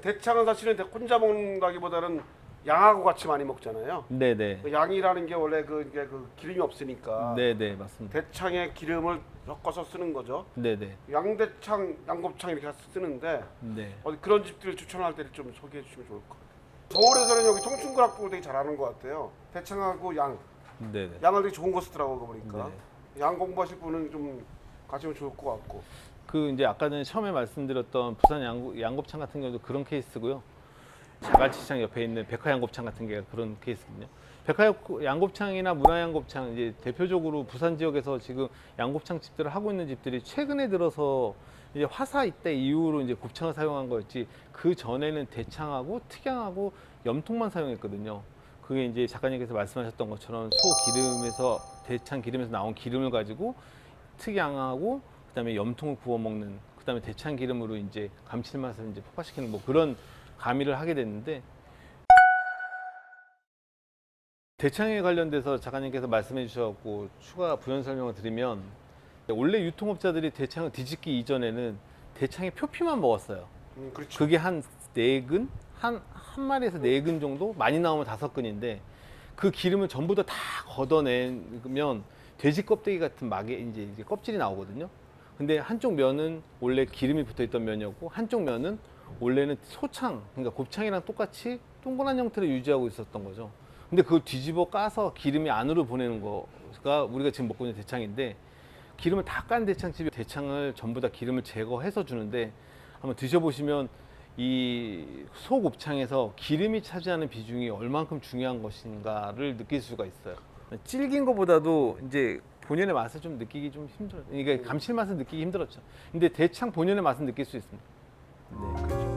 대창은 사실은 혼자 먹는다기보다는 양하고 같이 많이 먹잖아요. 네네. 그 양이라는 게 원래 이게 기름이 없으니까 네네, 맞습니다. 대창에 기름을 섞어서 쓰는 거죠. 네네. 양대창, 양곱창 이렇게 쓰는데 네. 어디 그런 집들 추천할 때를 좀 소개해 주시면 좋을 것 같아요. 서울에서는 여기 청춘구락부 되게 잘하는 것 같아요. 대창하고 네네. 양을 되게 좋은 거 쓰더라고 그거 보니까. 네. 양 공부하실 분은 좀 가시면 좋을 것 같고. 그 이제 아까 전에 처음에 말씀드렸던 부산 양곱창 같은 경우도 그런 케이스고요. 자갈치장 옆에 있는 백화양곱창 같은 게 그런 케이스거든요. 백화양곱창이나 문화양곱창 이제 대표적으로 부산 지역에서 지금 양곱창 집들을 하고 있는 집들이 최근에 들어서 이제 화사 이때 이후로 이제 곱창을 사용한 거였지, 그 전에는 대창하고 특양하고 염통만 사용했거든요. 그게 이제 작가님께서 말씀하셨던 것처럼 소 기름에서, 대창 기름에서 나온 기름을 가지고 특양하고 그다음에 염통을 구워 먹는, 그다음에 대창 기름으로 이제 감칠맛을 이제 폭발시키는 뭐 그런 가미를 하게 됐는데, 대창에 관련돼서 작가님께서 말씀해 주셔갖고 추가 부연 설명을 드리면, 원래 유통업자들이 대창을 뒤집기 이전에는 대창의 표피만 먹었어요. 그렇죠. 그게 한 4근? 한 마리에서 4근 정도? 많이 나오면 5근인데, 그 기름을 전부 다 걷어내면 돼지 껍데기 같은 막에 이제 껍질이 나오거든요. 근데 한쪽 면은 원래 기름이 붙어 있던 면이었고, 한쪽 면은 원래는 소창, 그러니까 곱창이랑 똑같이 동그란 형태를 유지하고 있었던 거죠. 근데 그걸 뒤집어 까서 기름이 안으로 보내는 거가 우리가 지금 먹고 있는 대창인데, 기름을 다 깐 대창집이 대창을 전부 다 기름을 제거해서 주는데, 한번 드셔보시면 이 소곱창에서 기름이 차지하는 비중이 얼만큼 중요한 것인가를 느낄 수가 있어요. 질긴 것보다도 이제 본연의 맛을 좀 느끼기 좀 힘들어요. 이게 감칠맛을 느끼기 힘들었죠. 근데 대창 본연의 맛은 느낄 수 있습니다. 네, 그렇죠.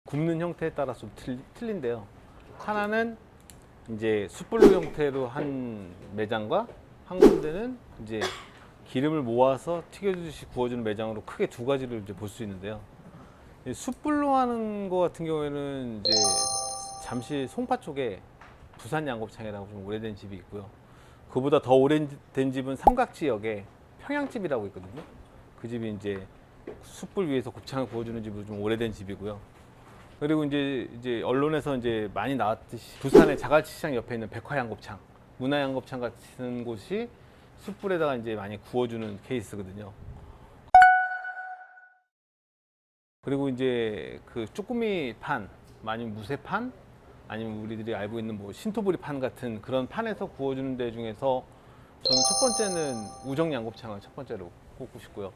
굽는 형태에 따라서 좀 틀린데요. 하나는 이제 숯불로 형태로 한 매장과, 한 군데는 이제 기름을 모아서 튀겨주듯이 구워주는 매장으로 크게 두 가지를 이제 볼 수 있는데요. 이 숯불로 하는 거 같은 경우에는 이제 잠시 송파 쪽에 부산 양곱창이라고 좀 오래된 집이 있고요. 그보다 더 오래된 집은 삼각 지역에 평양집이라고 있거든요. 그 집이 이제 숯불 위에서 곱창을 구워주는 집으로 좀 오래된 집이고요. 그리고 이제 언론에서 이제 많이 나왔듯이 부산의 자갈치장 옆에 있는 백화양곱창, 문화양곱창 같은 곳이 숯불에다가 이제 많이 구워주는 케이스거든요. 그리고 이제 그 쭈꾸미 판, 아니면 무쇠판, 아니면 우리들이 알고 있는 뭐 신토부리 판 같은 그런 판에서 구워주는 데 중에서 저는 첫 번째는 우정 양곱창을 첫 번째로 꼽고 싶고요.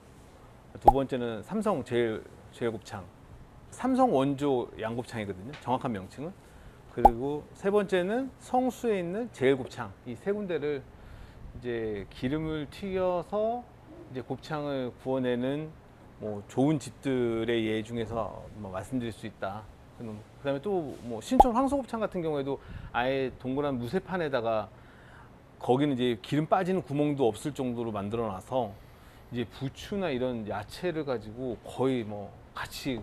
두 번째는 삼성 제일곱창, 삼성 원조 양곱창이거든요. 정확한 명칭은. 그리고 세 번째는 성수에 있는 제일곱창. 이 세 군데를 이제 기름을 튀겨서 이제 곱창을 구워내는 뭐 좋은 집들의 예 중에서 뭐 말씀드릴 수 있다. 그다음에 또 뭐 신촌 황소곱창 같은 경우에도 아예 동그란 무쇠판에다가, 거기는 이제 기름 빠지는 구멍도 없을 정도로 만들어 놔서 이제 부추나 이런 야채를 가지고 거의 뭐 같이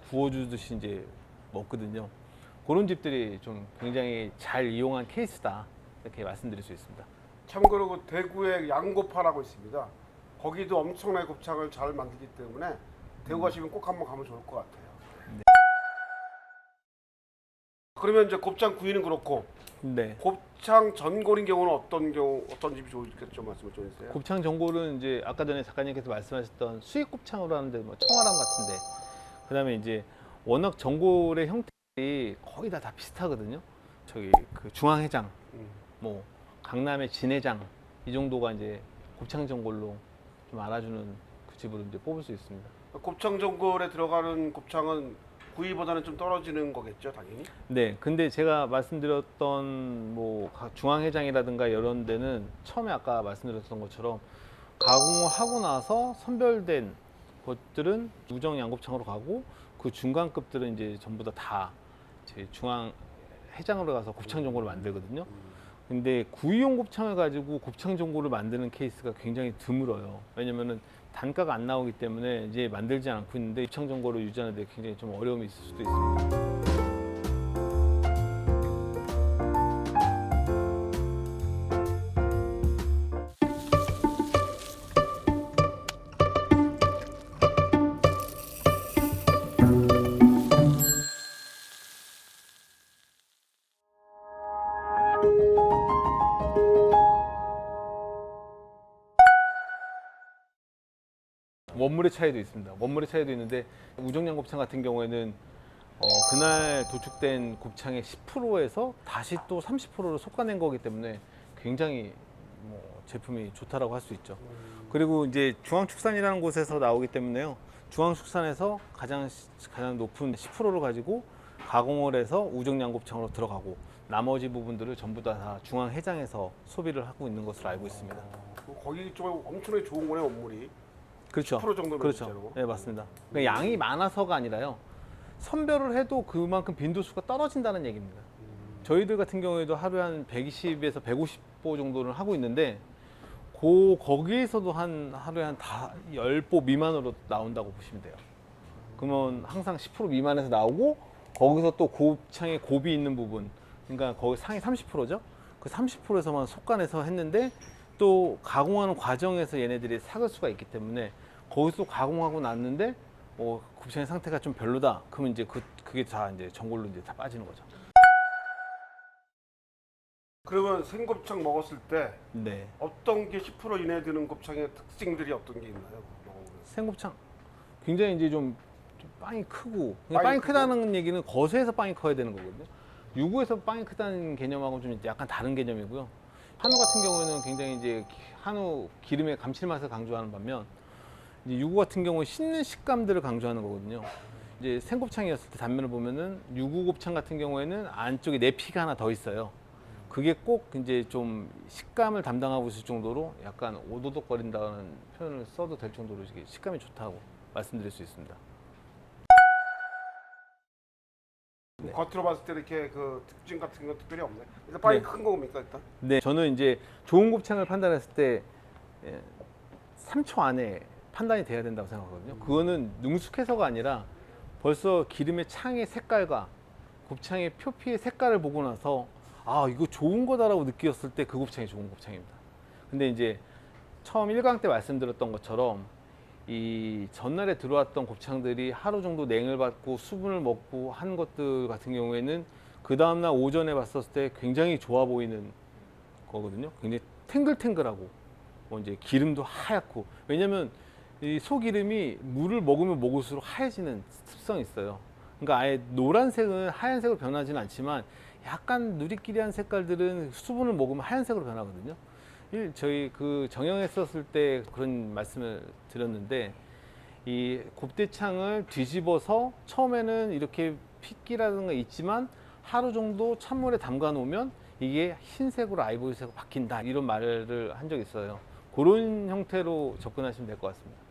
구워주듯이 이제 먹거든요. 그런 집들이 좀 굉장히 잘 이용한 케이스다, 이렇게 말씀드릴 수 있습니다. 참고로 그 대구에 양곱파라고 있습니다. 거기도 엄청나게 곱창을 잘 만들기 때문에 대구 가시면 꼭 한번 가면 좋을 것 같아요. 네. 그러면 이제 곱창 구이는 그렇고, 네. 곱창 전골인 경우는 어떤 집이 좋을지 좀 말씀을 좀 해주세요. 곱창 전골은 이제 아까 전에 작가님께서 말씀하셨던 수익 곱창으로 하는데 뭐 청아람 같은데, 그다음에 이제 워낙 전골의 형태들이 거의 다 비슷하거든요. 저기 그 중앙해장, 뭐 강남의 진해장, 이 정도가 이제 곱창 전골로 좀 알아주는 그 집으로 이제 뽑을 수 있습니다. 곱창 전골에 들어가는 곱창은 구이보다는 좀 떨어지는 거겠죠, 당연히. 네, 근데 제가 말씀드렸던 뭐 중앙해장이라든가 이런 데는 처음에 아까 말씀드렸던 것처럼 가공을 하고 나서 선별된 것들은 우정 양곱창으로 가고, 그 중간급들은 이제 전부 다 중앙해장으로 가서 곱창 전골을 만들거든요. 근데 구이용 곱창을 가지고 곱창 전골을 만드는 케이스가 굉장히 드물어요. 왜냐면은 단가가 안 나오기 때문에 이제 만들지 않고 있는데 곱창 전골을 유지하는 데 굉장히 좀 어려움이 있을 수도 있습니다. 원물의 차이도 있습니다. 원물의 차이도 있는데 우정양 곱창 같은 경우에는 그날 도축된 곱창의 10%에서 다시 또 30%를 솎아낸 거기 때문에 굉장히 제품이 좋다라고 할 수 있죠. 그리고 이제 중앙축산이라는 곳에서 나오기 때문에요. 중앙축산에서 가장 높은 10%를 가지고 가공을 해서 우정양 곱창으로 들어가고 나머지 부분들을 전부 다 중앙해장에서 소비를 하고 있는 것으로 알고 있습니다. 거기 좀 엄청나게 좋은 거네 원물이. 그렇죠. 10% 정도면 그렇죠. 진짜로. 네, 맞습니다. 그러니까 양이 많아서가 아니라요. 선별을 해도 그만큼 빈도수가 떨어진다는 얘기입니다. 저희들 같은 경우에도 하루에 한 120에서 150보 정도를 하고 있는데 거기에서도 하루에 한 10보 미만으로 나온다고 보시면 돼요. 그러면 항상 10% 미만에서 나오고 거기서 또 곱창의 곱이 있는 부분, 그러니까 거기 상위 30%죠. 그 30%에서만 속간해서 했는데 또 가공하는 과정에서 얘네들이 삭을 수가 있기 때문에 거기서 가공하고 났는데 곱창의 상태가 좀 별로다. 그러면 이제 그게 다 이제 전골로 이제 다 빠지는 거죠. 그러면 생곱창 먹었을 때 네. 어떤 게 10% 이내 드는 곱창의 특징들이 어떤 게 있나요? 먹어보면. 생곱창 굉장히 이제 좀 빵이 크고 빵이 빵이 크고? 크다는 얘기는 거세에서 빵이 커야 되는 거거든요. 유구에서 빵이 크다는 개념하고는 좀 약간 다른 개념이고요. 한우 같은 경우에는 굉장히 이제 한우 기름의 감칠맛을 강조하는 반면 이제 유구 같은 경우는 씹는 식감들을 강조하는 거거든요. 이제 생곱창이었을 때 단면을 보면은 유구 곱창 같은 경우에는 안쪽에 내피가 하나 더 있어요. 그게 꼭 이제 좀 식감을 담당하고 있을 정도로 약간 오도독거린다는 표현을 써도 될 정도로 식감이 좋다고 말씀드릴 수 있습니다. 네. 겉으로 봤을 때 이렇게 그 특징 같은 건 특별히 없네. 일단 빵이 네. 큰 겁니까 일단? 네, 저는 이제 좋은 곱창을 판단했을 때 3초 안에 판단이 돼야 된다고 생각하거든요. 그거는 능숙해서가 아니라 벌써 기름의 창의 색깔과 곱창의 표피의 색깔을 보고 나서 아 이거 좋은 거다라고 느꼈을 때 그 곱창이 좋은 곱창입니다. 근데 이제 처음 1강 때 말씀드렸던 것처럼 이 전날에 들어왔던 곱창들이 하루 정도 냉을 받고 수분을 먹고 한 것들 같은 경우에는 그 다음날 오전에 봤었을 때 굉장히 좋아 보이는 거거든요. 굉장히 탱글탱글하고 이제 기름도 하얗고, 왜냐면 이 소기름이 물을 먹으면 먹을수록 하얘지는 습성이 있어요. 그러니까 아예 노란색은 하얀색으로 변하지는 않지만 약간 누리끼리한 색깔들은 수분을 먹으면 하얀색으로 변하거든요. 저희 그 정형했었을 때 그런 말씀을 드렸는데, 이 곱대창을 뒤집어서 처음에는 이렇게 핏기라든가 있지만 하루 정도 찬물에 담가 놓으면 이게 흰색으로 아이보리색으로 바뀐다, 이런 말을 한 적이 있어요. 그런 형태로 접근하시면 될 것 같습니다.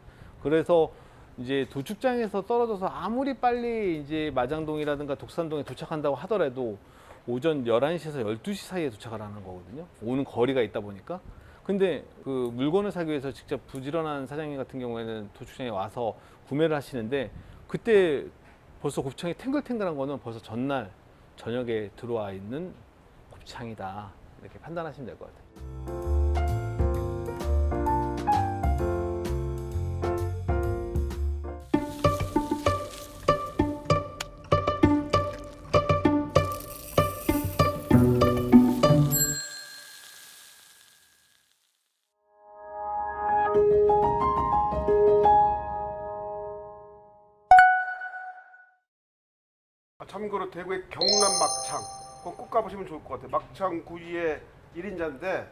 그래서 이제 도축장에서 떨어져서 아무리 빨리 이제 마장동이라든가 독산동에 도착한다고 하더라도 오전 11시에서 12시 사이에 도착을 하는 거거든요. 오는 거리가 있다 보니까. 근데 그 물건을 사기 위해서 직접 부지런한 사장님 같은 경우에는 도축장에 와서 구매를 하시는데, 그때 벌써 곱창이 탱글탱글한 거는 벌써 전날 저녁에 들어와 있는 곱창이다, 이렇게 판단하시면 될 것 같아요. 참고로 대구의 경남 막창 꼭 가보시면 좋을 것 같아요. 막창 구이의 1인자인데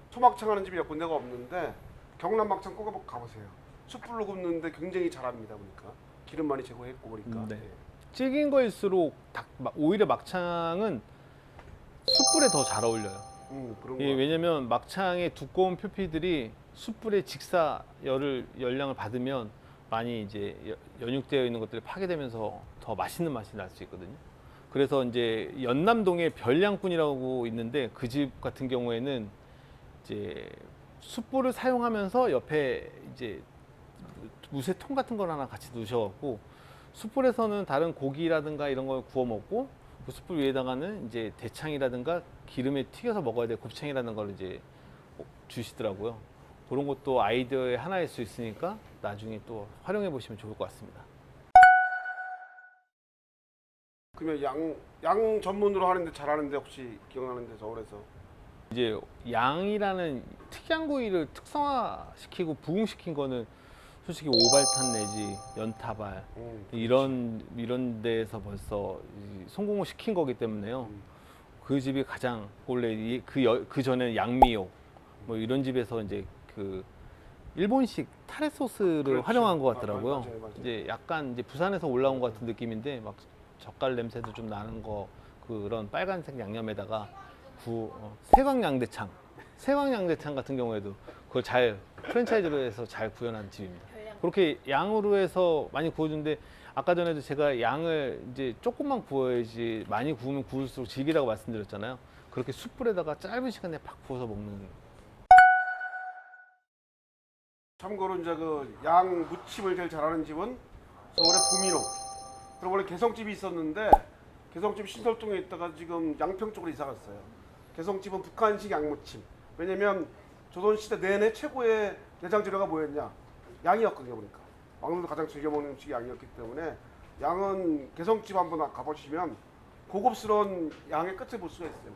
초막창 하는 집이 몇 군데가 없는데 경남 막창 꼭 가보세요. 숯불로 굽는데 굉장히 잘합니다. 보니까 기름 많이 제거했고 보니까. 네. 찌긴 거일수록 오히려 막창은 숯불에 더 잘 어울려요. 그런 거. 예, 왜냐면 막창의 두꺼운 표피들이 숯불의 직사 열량을 받으면 많이 이제 연육되어 있는 것들이 파괴되면서 더 맛있는 맛이 날 수 있거든요. 그래서 이제 연남동에 별량꾼이라고 있는데 그 집 같은 경우에는 이제 숯불을 사용하면서 옆에 이제 무쇠통 같은 걸 하나 같이 넣으셔갖고 숯불에서는 다른 고기라든가 이런 걸 구워 먹고 그 숯불 위에다가는 이제 대창이라든가 기름에 튀겨서 먹어야 될 곱창이라는 걸 이제 주시더라고요. 그런 것도 아이디어의 하나일 수 있으니까 나중에 또 활용해 보시면 좋을 것 같습니다. 그러면 양 전문으로 하는데 잘하는데 혹시 기억나는데 서울에서? 이제 양이라는 특이한 구이를 특성화시키고 부흥시킨 거는 솔직히 오발탄 내지 연타발 이런 데에서 벌써 성공을 시킨 거기 때문에요. 그 집이 가장 원래 그 전에 양미옥 뭐 이런 집에서 이제 그 일본식 타레 소스를 그렇죠. 활용한 것 같더라고요. 맞아요. 이제 약간 이제 부산에서 올라온 것 같은 느낌인데 막 젓갈 냄새도 좀 나는 거 그런 빨간색 양념에다가 세광양대창 같은 경우에도 그걸 잘 프랜차이즈로 해서 잘 구현한 집입니다. 그렇게 양으로 해서 많이 구워주는데 아까 전에도 제가 양을 이제 조금만 구워야지 많이 구우면 구울수록 질기라고 말씀드렸잖아요. 그렇게 숯불에다가 짧은 시간에 팍 구워서 먹는. 참고로 이제 그 양 무침을 제일 잘하는 집은 서울의 보미로. 그리고 원래 개성집이 있었는데 개성집 신설동에 있다가 지금 양평 쪽으로 이사 갔어요. 개성집은 북한식 양무침. 왜냐면 조선시대 내내 최고의 내장 재료가 뭐였냐? 양이었거든요. 보니까 왕들도 가장 즐겨 먹는 음식이 양이었기 때문에 양은 개성집 한번 가보시면 고급스러운 양의 끝을 볼 수가 있어요.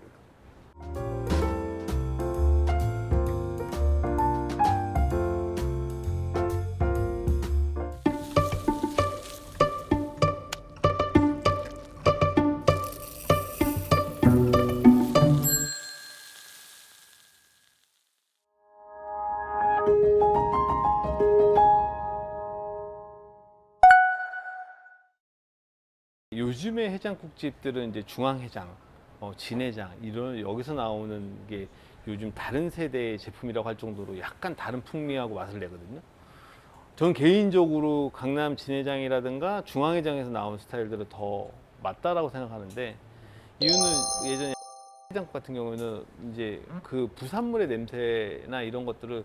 그러니까. 요즘의 해장국집들은 이제 중앙해장, 진해장 이런 여기서 나오는 게 요즘 다른 세대의 제품이라고 할 정도로 약간 다른 풍미하고 맛을 내거든요. 저는 개인적으로 강남 진해장이라든가 중앙해장에서 나온 스타일들은 더 맞다라고 생각하는데 이유는 예전에 해장국 같은 경우에는 이제 그 부산물의 냄새나 이런 것들을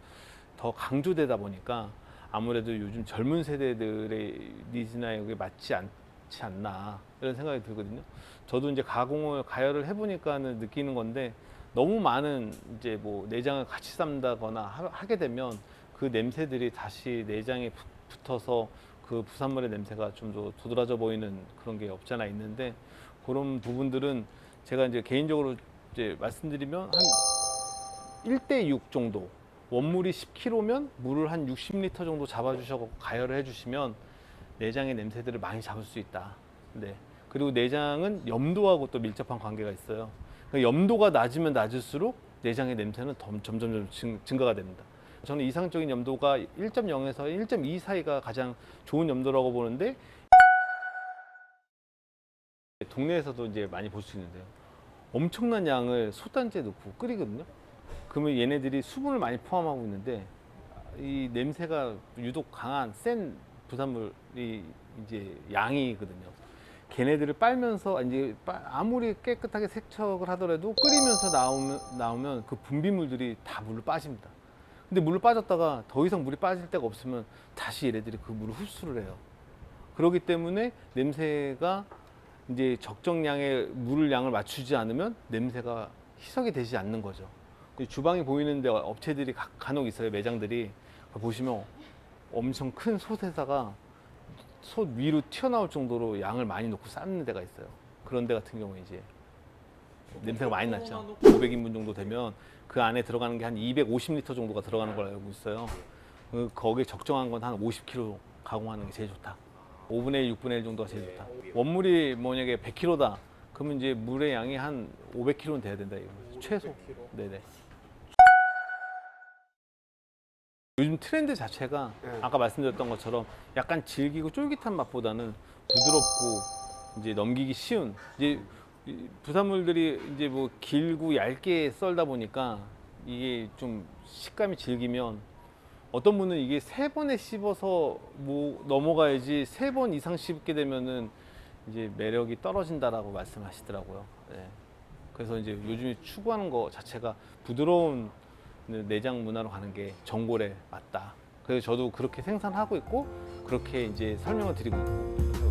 더 강조되다 보니까 아무래도 요즘 젊은 세대들의 니즈나 여기 맞지 않나 이런 생각이 들거든요. 저도 이제 가열을 해보니까는 느끼는 건데 너무 많은 이제 뭐 내장을 같이 삶다거나 하게 되면 그 냄새들이 다시 내장에 붙어서 그 부산물의 냄새가 좀 더 도드라져 보이는 그런 게 없잖아 있는데 그런 부분들은 제가 이제 개인적으로 이제 말씀드리면 한 1대6 정도 원물이 10kg면 물을 한 60리터 정도 잡아주셔서 가열을 해주시면 내장의 냄새들을 많이 잡을 수 있다. 네. 그리고 내장은 염도하고 또 밀접한 관계가 있어요. 그러니까 염도가 낮으면 낮을수록 내장의 냄새는 점점 증가가 됩니다. 저는 이상적인 염도가 1.0에서 1.2 사이가 가장 좋은 염도라고 보는데 동네에서도 이제 많이 볼 수 있는데요. 엄청난 양을 솥단지에 넣고 끓이거든요. 그러면 얘네들이 수분을 많이 포함하고 있는데 이 냄새가 유독 강한 센 부산물이 이제 양이거든요. 걔네들을 빨면서 이제 아무리 깨끗하게 세척을 하더라도 끓이면서 나오면 그 분비물들이 다 물로 빠집니다. 근데 물로 빠졌다가 더 이상 물이 빠질 데가 없으면 다시 얘네들이 그 물을 흡수를 해요. 그렇기 때문에 냄새가 이제 적정량의 물을 양을 맞추지 않으면 냄새가 희석이 되지 않는 거죠. 주방이 보이는데 업체들이 간혹 있어요. 매장들이 보시면 엄청 큰 솥에다가 솥 위로 튀어나올 정도로 양을 많이 넣고 삶는 데가 있어요. 그런 데 같은 경우에 이제 냄새가 많이 났죠. 500인분 정도 되면 그 안에 들어가는 게 한 250리터 정도가 들어가는 걸 알고 있어요. 거기에 적정한 건 한 50kg 가공하는 게 제일 좋다. 5분의 1, 6분의 1 정도가 제일 좋다. 원물이 만약에 100kg다. 그러면 이제 물의 양이 한 500kg는 돼야 된다. 이거. 최소. 네네. 요즘 트렌드 자체가 아까 말씀드렸던 것처럼 약간 질기고 쫄깃한 맛보다는 부드럽고 이제 넘기기 쉬운 이제 부산물들이 이제 뭐 길고 얇게 썰다 보니까 이게 좀 식감이 질기면 어떤 분은 이게 3번에 씹어서 뭐 넘어가야지 3번 이상 씹게 되면은 이제 매력이 떨어진다라고 말씀하시더라고요. 네. 그래서 이제 요즘에 추구하는 거 자체가 부드러운 내장 문화로 가는 게 전골에 맞다. 그래서 저도 그렇게 생산하고 있고 그렇게 이제 설명을 드리고 있고.